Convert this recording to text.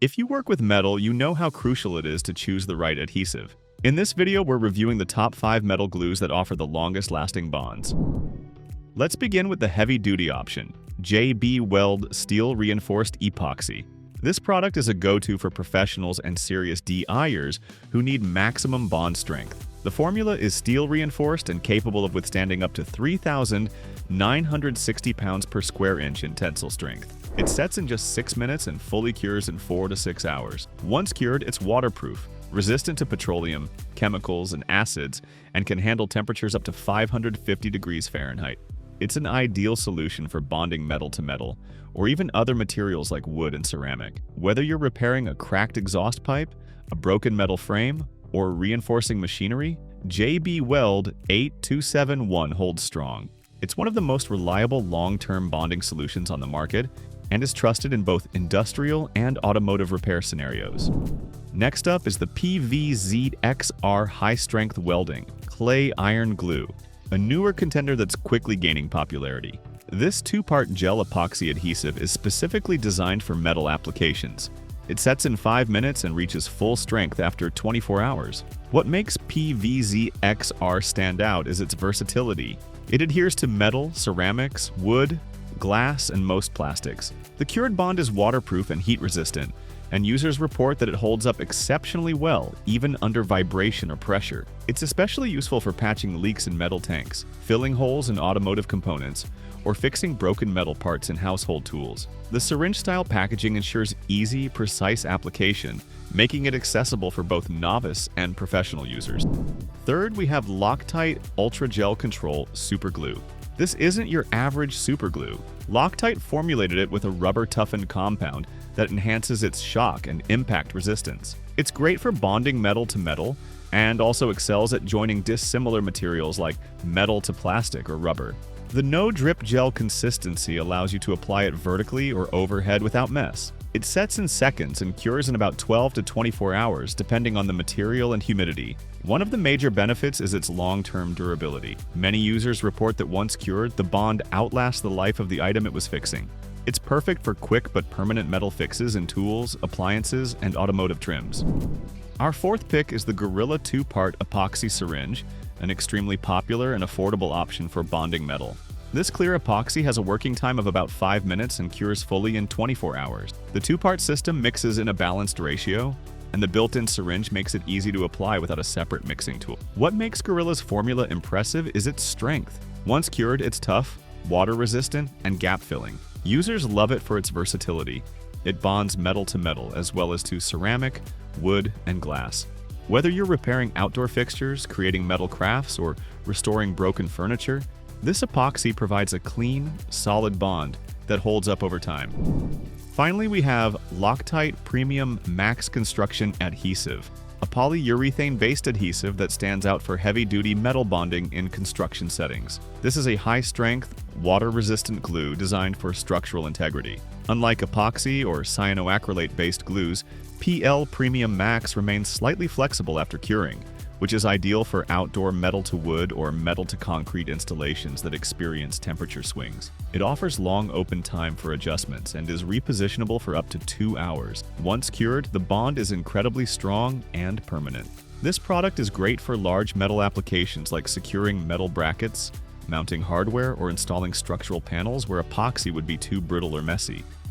If you work with metal, you know how crucial it is to choose the right adhesive. In this video, we're reviewing the top 5 metal glues that offer the longest lasting bonds. Let's begin with the heavy-duty option, JB Weld Steel Reinforced Epoxy. This product is a go-to for professionals and serious DIers who need maximum bond strength. The formula is steel reinforced and capable of withstanding up to 3,960 pounds per square inch in tensile strength. It sets in just 6 minutes and fully cures in 4 to 6 hours. Once cured, it's waterproof, resistant to petroleum, chemicals, and acids, and can handle temperatures up to 550 degrees Fahrenheit. It's an ideal solution for bonding metal to metal, or even other materials like wood and ceramic. Whether you're repairing a cracked exhaust pipe, a broken metal frame, or reinforcing machinery, JB Weld 8271 holds strong. It's one of the most reliable long-term bonding solutions on the market and is trusted in both industrial and automotive repair scenarios. Next up is the PVZXR high-strength welding clay iron glue, a newer contender that's quickly gaining popularity. This 2-part gel epoxy adhesive is specifically designed for metal applications. It sets in 5 minutes and reaches full strength after 24 hours. What makes PVZXR stand out is its versatility. It adheres to metal, ceramics, wood, glass, and most plastics. The cured bond is waterproof and heat-resistant, and users report that it holds up exceptionally well, even under vibration or pressure. It's especially useful for patching leaks in metal tanks, filling holes in automotive components, or fixing broken metal parts in household tools. The syringe-style packaging ensures easy, precise application, making it accessible for both novice and professional users. Third, we have Loctite Ultra Gel Control Super Glue. This isn't your average super glue. Loctite formulated it with a rubber-toughened compound that enhances its shock and impact resistance. It's great for bonding metal to metal and also excels at joining dissimilar materials like metal to plastic or rubber. The no-drip gel consistency allows you to apply it vertically or overhead without mess. It sets in seconds and cures in about 12 to 24 hours, depending on the material and humidity. One of the major benefits is its long-term durability. Many users report that once cured, the bond outlasts the life of the item it was fixing. It's perfect for quick but permanent metal fixes in tools, appliances, and automotive trims. Our fourth pick is the Gorilla 2-part epoxy syringe, an extremely popular and affordable option for bonding metal. This clear epoxy has a working time of about 5 minutes and cures fully in 24 hours. The 2-part system mixes in a balanced ratio, and the built-in syringe makes it easy to apply without a separate mixing tool. What makes Gorilla's formula impressive is its strength. Once cured, it's tough, water-resistant, and gap-filling. Users love it for its versatility. It bonds metal to metal as well as to ceramic, wood, and glass. Whether you're repairing outdoor fixtures, creating metal crafts, or restoring broken furniture, this epoxy provides a clean, solid bond that holds up over time. Finally, we have Loctite Premium Max Construction Adhesive, a polyurethane-based adhesive that stands out for heavy-duty metal bonding in construction settings. This is a high-strength, water-resistant glue designed for structural integrity. Unlike epoxy or cyanoacrylate-based glues, PL Premium Max remains slightly flexible after curing, which is ideal for outdoor metal-to-wood or metal-to-concrete installations that experience temperature swings. It offers long open time for adjustments and is repositionable for up to 2 hours. Once cured, the bond is incredibly strong and permanent. This product is great for large metal applications like securing metal brackets, mounting hardware, or installing structural panels where epoxy would be too brittle or messy.